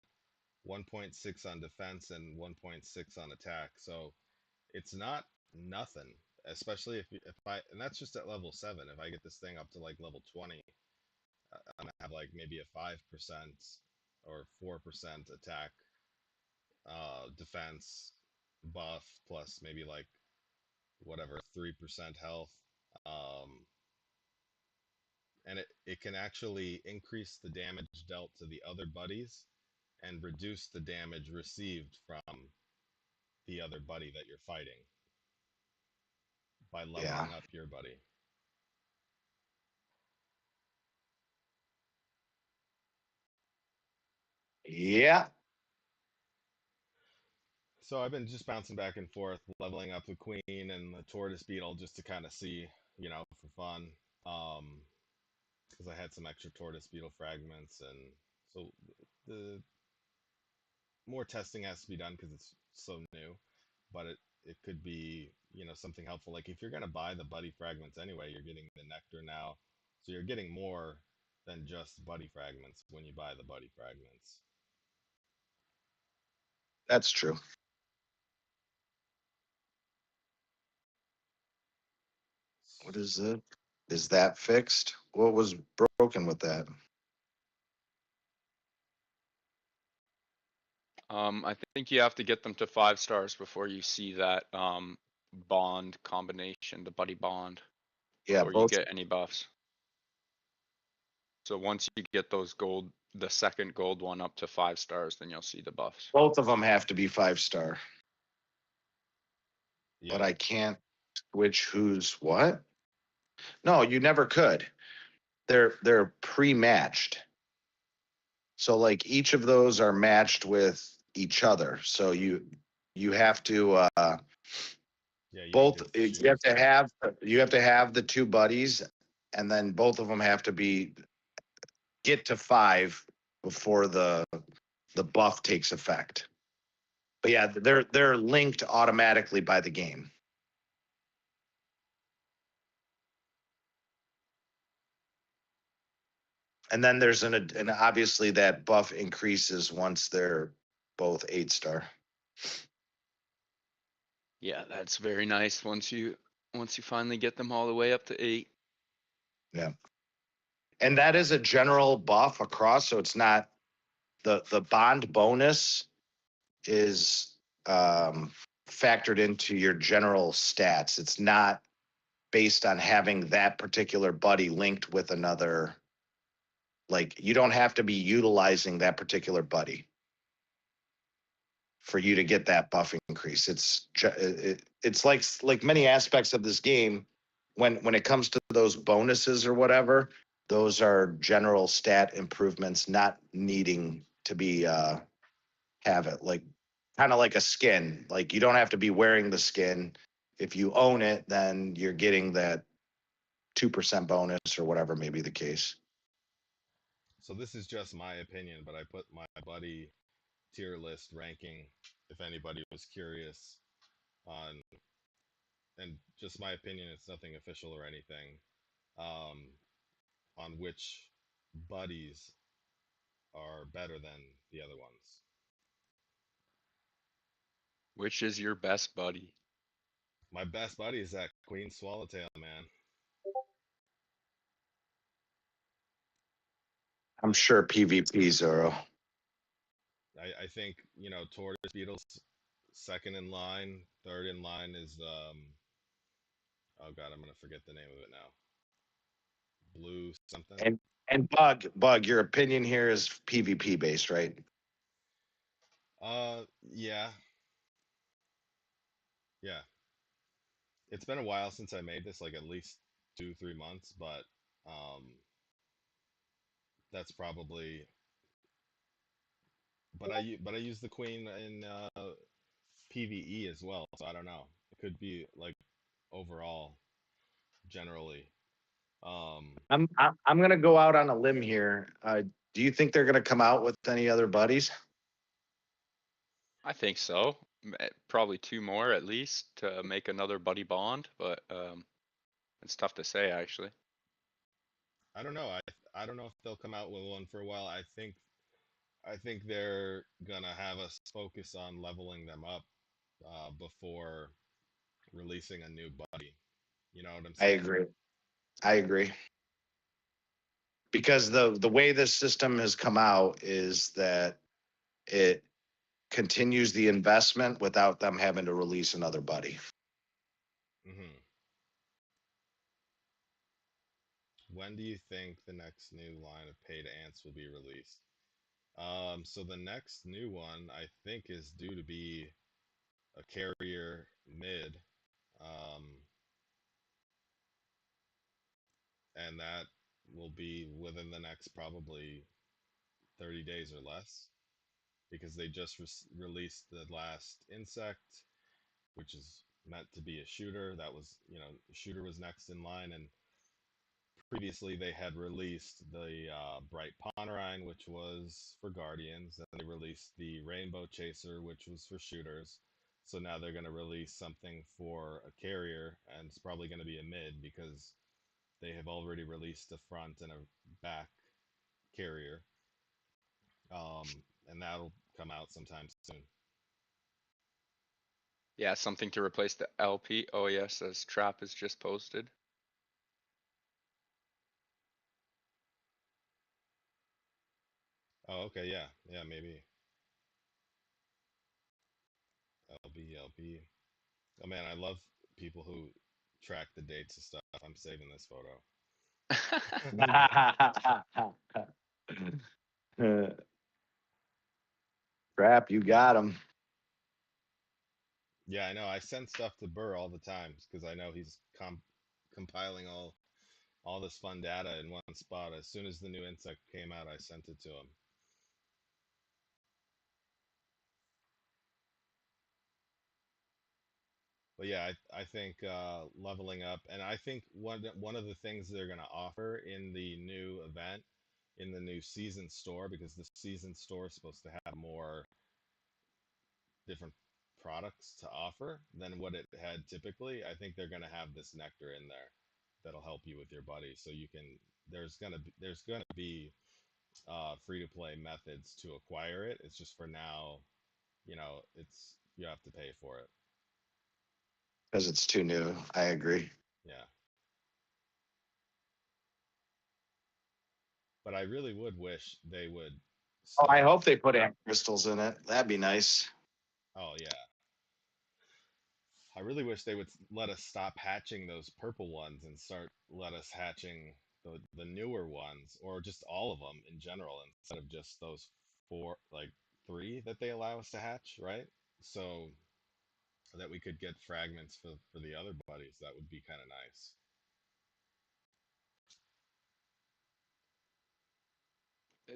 1.6 on defense and 1.6 on attack. So it's not nothing, especially if I, and that's just at level 7. If I get this thing up to like level 20, I'm gonna have like maybe a 5% or 4% attack, defense buff, plus maybe like whatever 3% health. And it can actually increase the damage dealt to the other buddies and reduce the damage received from the other buddy that you're fighting by leveling up your buddy. Yeah. So I've been just bouncing back and forth, leveling up the Queen and the Tortoise Beetle just to kind of see, for fun. Because I had some extra Tortoise Beetle fragments, and so the more testing has to be done because it's so new. But it could be, something helpful. Like if you're gonna buy the buddy fragments anyway, you're getting the nectar now, so you're getting more than just buddy fragments when you buy the buddy fragments. That's true. What is it? Is that fixed? What was broken with that? I think you have to get them to 5 stars before you see that bond combination, the buddy bond, Yeah, before you both get any buffs. So once you get those gold, the second gold one up to 5 stars, then you'll see the buffs. Both of them have to be 5-star, Yeah. but I can't switch who's what. No, you never could. They're pre-matched. So like each of those are matched with each other. So you have to Yeah. You both need to you choose. have to have the two buddies, and then both of them have to get to 5 before the buff takes effect. But yeah, they're linked automatically by the game. And then there's and obviously that buff increases once they're both 8-star. Yeah, that's very nice once you finally get them all the way up to 8. Yeah. And that is a general buff across, so it's not the bond bonus is factored into your general stats. It's not based on having that particular buddy linked with another. Like you don't have to be utilizing that particular buddy for you to get that buff increase. It's like many aspects of this game. When it comes to those bonuses or whatever, those are general stat improvements, not needing to be have it like kind of like a skin. Like you don't have to be wearing the skin. If you own it, then you're getting that 2% bonus or whatever may be the case. So this is just my opinion, but I put my buddy tier list ranking, if anybody was curious, on, and just my opinion, it's nothing official or anything, on which buddies are better than the other ones. Which is your best buddy? My best buddy is that Queen Swallowtail, man. I'm sure PvP, Zoro. I think, Tortoise Beetle's second in line. Third in line is oh god, I'm gonna forget the name of it now. Blue something. And Bug, your opinion here is PvP based, right? Yeah. Yeah. It's been a while since I made this, like at least 2-3 months, but that's probably. But I use the queen in PVE as well, so I don't know. It could be like overall, generally. I'm gonna go out on a limb here. Do you think they're gonna come out with any other buddies? I think so. Probably 2 more at least to make another buddy bond, but it's tough to say actually. I don't know. I don't know if they'll come out with one for a while. I think they're gonna have us focus on leveling them up before releasing a new buddy. You know what I'm saying? I agree. Because the way this system has come out is that it continues the investment without them having to release another buddy. Mm-hmm. When do you think the next new line of paid ants will be released? So the next new one I think is due to be a carrier mid, and that will be within the next probably 30 days or less, because they just released the last insect, which is meant to be a shooter. That was, shooter was next in line, and previously they had released the Bright Ponerine, which was for Guardians. Then they released the Rainbow Chaser, which was for shooters. So now they're going to release something for a carrier, and it's probably going to be a mid because they have already released a front and a back carrier. And that'll come out sometime soon. Yeah, something to replace the LP. Oh yes, as Trap is just posted. Oh, okay, yeah, maybe. LB. Oh man, I love people who track the dates and stuff. I'm saving this photo. Crap, you got him. Yeah, I know. I send stuff to Burr all the time because I know he's compiling all this fun data in one spot. As soon as the new insect came out, I sent it to him. But yeah, I think leveling up, and I think one of the things they're going to offer in the new event, in the new season store, because the season store is supposed to have more different products to offer than what it had typically. I think they're going to have this nectar in there that'll help you with your buddies. So you can there's gonna be free to play methods to acquire it. It's just for now, it's you have to pay for it. Because it's too new. I agree. Yeah. But I really would wish they would Oh, I stop. hope they put ant crystals in it. That'd be nice. Oh yeah. I really wish they would let us stop hatching those purple ones and start let us hatching the newer ones, or just all of them in general, instead of just those four, like three that they allow us to hatch, right? So that we could get fragments for the other buddies. That would be kind of nice.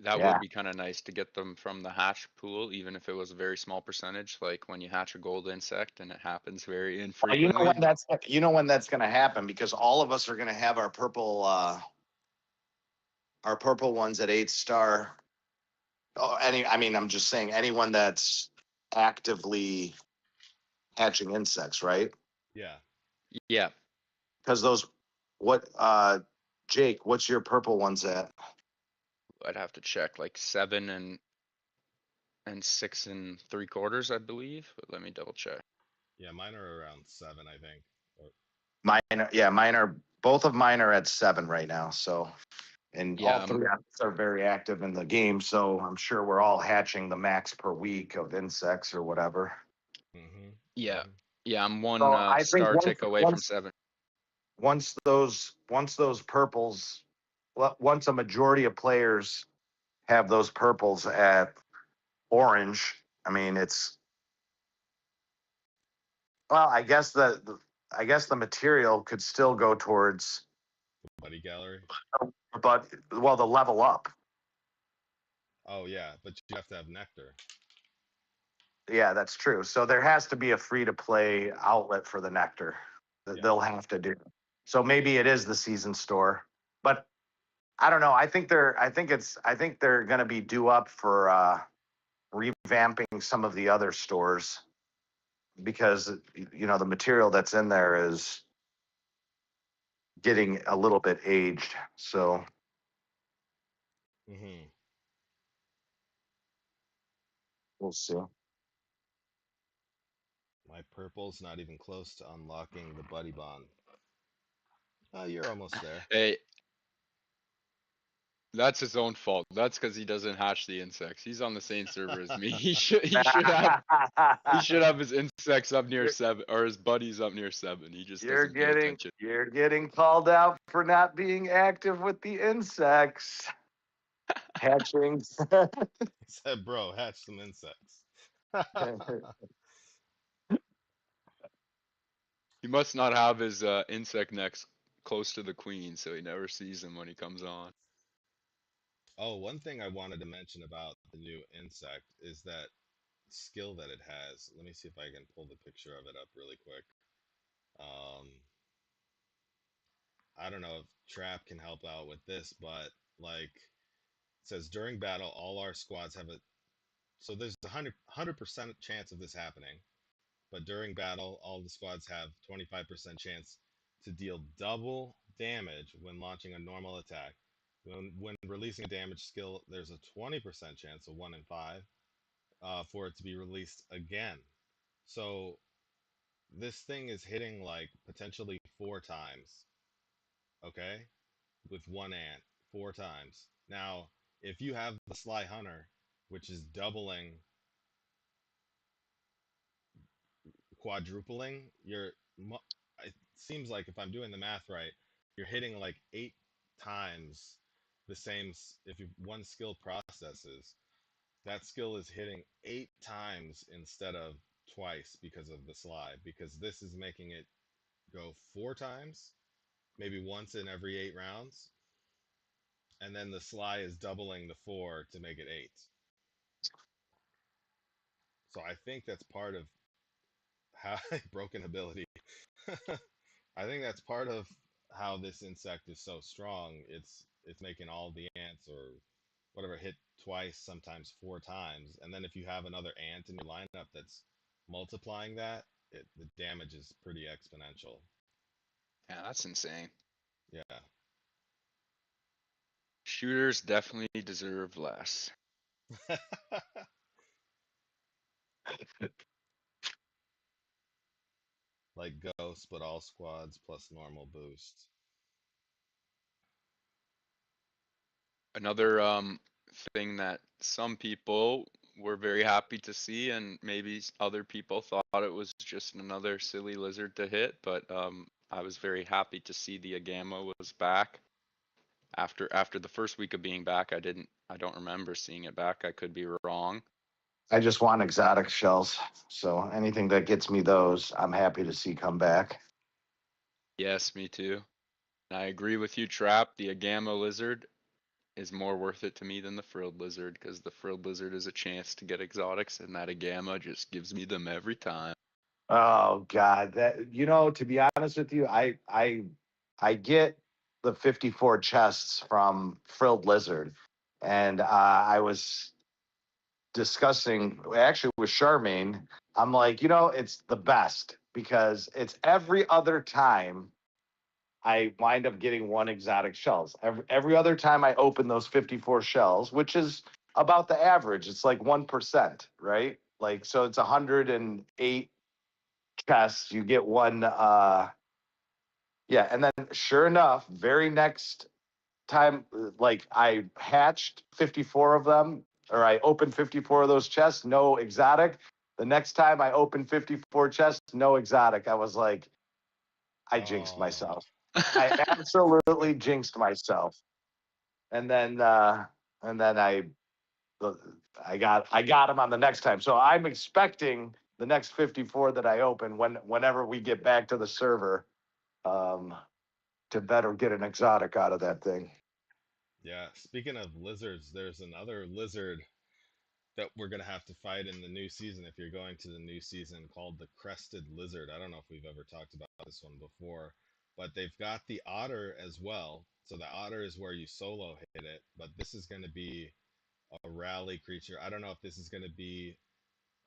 That would Yeah. be kind of nice to get them from the hatch pool, even if it was a very small percentage, like when you hatch a gold insect and it happens very You know infrequently. when that's going to happen, because all of us are going to have our purple ones at 8-star. Oh, I mean, I'm just saying anyone that's actively hatching insects, right? Yeah. Yeah, Because Jake, what's your purple ones at? I'd have to check, like 7 and 6 3/4, I believe. But let me double check. Yeah, mine are around 7, I think. Or, Both of mine are at 7 right now. So, and all Yeah, three of us are very active in the game. So I'm sure we're all hatching the max per week of insects or whatever. mm-hmm, yeah, mm-hmm. yeah. I'm one So I think star tick away from 7. once those purples, once a majority of players have those purples at orange, I mean I guess the material could still go towards, Buddy gallery. but well, the level up. Oh yeah, but you have to have nectar. Yeah, that's true. So there has to be a free to play outlet for the nectar that Yeah. they'll have to do. So maybe it is the season store, but I don't know. I think they're going to be due up for revamping some of the other stores, because the material that's in there is getting a little bit aged. So Mm-hmm. we'll see. My purple's not even close to unlocking the buddy bond. Oh, you're almost there. Hey, that's his own fault. That's because he doesn't hatch the insects. He's on the same server as me. He should have his insects up near You're- 7, or his buddies up near 7. He just You're doesn't pay getting attention. you're getting called out for not being active with the insects. Hatching. He said, "Bro, hatch some insects." He must not have his insect necks close to the queen, so he never sees them when he comes on. Oh, one thing I wanted to mention about the new insect is that skill that it has. Let me see if I can pull the picture of it up really quick. Um, I don't know if Trap can help out with this, but like it says during battle, all our squads have a so there's a 100% chance of this happening, but during battle, all the squads have 25% chance to deal double damage when launching a normal attack. When releasing a damage skill, there's a 20% chance, of 1 in 5, for it to be released again. So this thing is hitting like potentially 4 times, okay, with one ant, 4 times. Now, if you have the Sly Hunter, which is doubling, quadrupling, it seems like if I'm doing the math right, you're hitting like 8 times the same, if you one skill processes, that skill is hitting 8 times instead of twice because of the slide, because this is making it go 4 times, maybe once in every 8 rounds, and then the sly is doubling the 4 to make it 8. So I think that's part of how broken ability. I think that's part of how this insect is so strong. It's making all the ants or whatever hit twice, sometimes 4 times, and then if you have another ant in your lineup that's multiplying that, the damage is pretty exponential. Yeah, that's insane. Yeah. Shooters definitely deserve less. Like ghosts, but all squads plus normal boost. Another thing that some people were very happy to see, and maybe other people thought it was just another silly lizard to hit, but I was very happy to see the Agama was back. After the first week of being back, I don't remember seeing it back. I could be wrong. I just want exotic shells. So anything that gets me those, I'm happy to see come back. Yes, me too. And I agree with you, Trap. The Agama lizard is more worth it to me than the frilled lizard, because the frilled lizard is a chance to get exotics, and that Agama just gives me them every time. Oh God, to be honest with you, I get the 54 chests from Frilled Lizard, and I was discussing actually with Charmaine. I'm like, it's the best because it's every other time I wind up getting one exotic shells. Every other time I open those 54 shells, which is about the average, it's like 1%, right? Like, so it's 108 chests. You get one. Yeah, and then sure enough, very next time, like I hatched 54 of them, or I opened 54 of those chests, no exotic. The next time I opened 54 chests, no exotic. I was like, I jinxed Oh, myself. I absolutely jinxed myself. And then I got him on the next time. So I'm expecting the next 54 that I open whenever we get back to the server, to better get an exotic out of that thing. yeah. Speaking of lizards, there's another lizard that we're gonna have to fight in the new season if you're going to the new season, called the crested lizard. I don't know if we've ever talked about this one before, but they've got the otter as well. So the otter is where you solo hit it, but this is going to be a rally creature. I don't know if this is going to be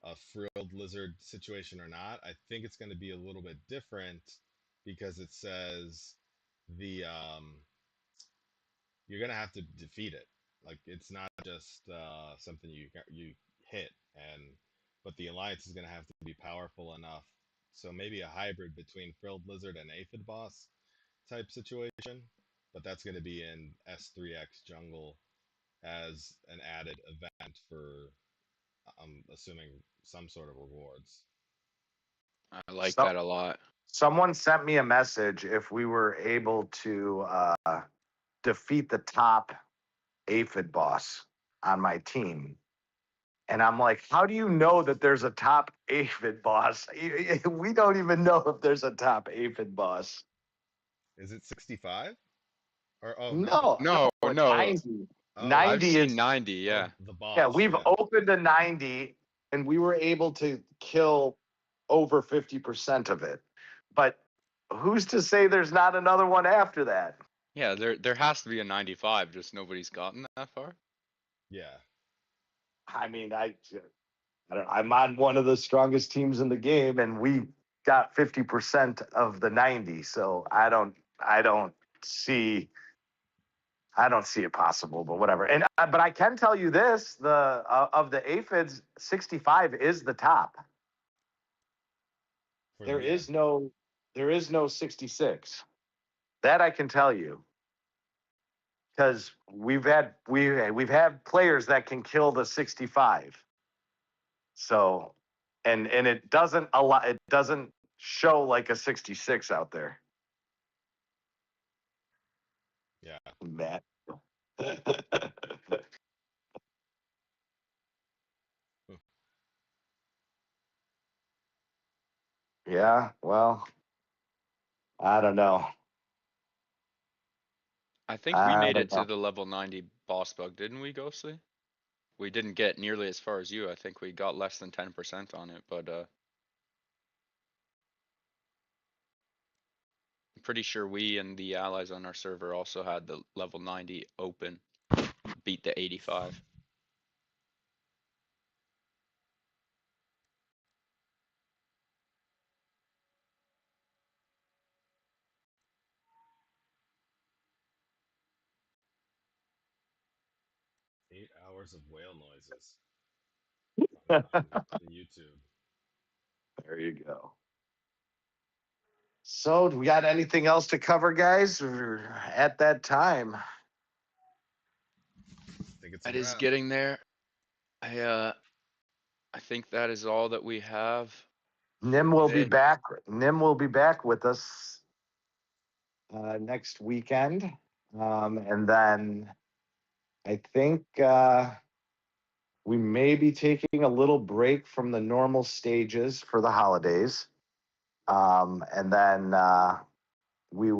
a frilled lizard situation or not. I think it's going to be a little bit different because it says the you're going to have to defeat it. Like, it's not just something you hit, and but the alliance is going to have to be powerful enough. So maybe a hybrid between frilled lizard and aphid boss type situation, but that's going to be in S3X jungle as an added event for, I'm assuming, some sort of rewards. I like So- that a lot. Someone sent me a message if we were able to defeat the top aphid boss on my team. And I'm like, how do you know that there's a top aphid boss? We don't even know if there's a top aphid boss. Is it 65? Or No, No, no, no. 90. Oh, 90 I've is seen 90, yeah. the boss. yeah, we've opened a 90 and we were able to kill over 50% of it. But who's to say there's not another one after that? Yeah, there has to be a 95, just nobody's gotten that far. Yeah. I mean, I'm on one of the strongest teams in the game, and we got 50% of the 90. So I don't see it possible, but whatever. And but I can tell you this: of the aphids, 65 is the top. There is no 66. That I can tell you, because we've had players that can kill the 65. So, and it doesn't show like a 66 out there. Yeah. Matt. Yeah, well, I don't know. I think we I made don't it to know. the level 90 boss bug, didn't we, Ghostly? We didn't get nearly as far as you. I think we got less than 10% on it, but I'm pretty sure we and the allies on our server also had the level 90 open, beat the 85. Eight hours of whale noises on the YouTube. There you go. So, do we got anything else to cover, guys? We're at that time. I think it's a That is wrap. getting there. I think that is all that we have. Nim will be Hey. back. Nim will be back with us next weekend. And then I think we may be taking a little break from the normal stages for the holidays. And then we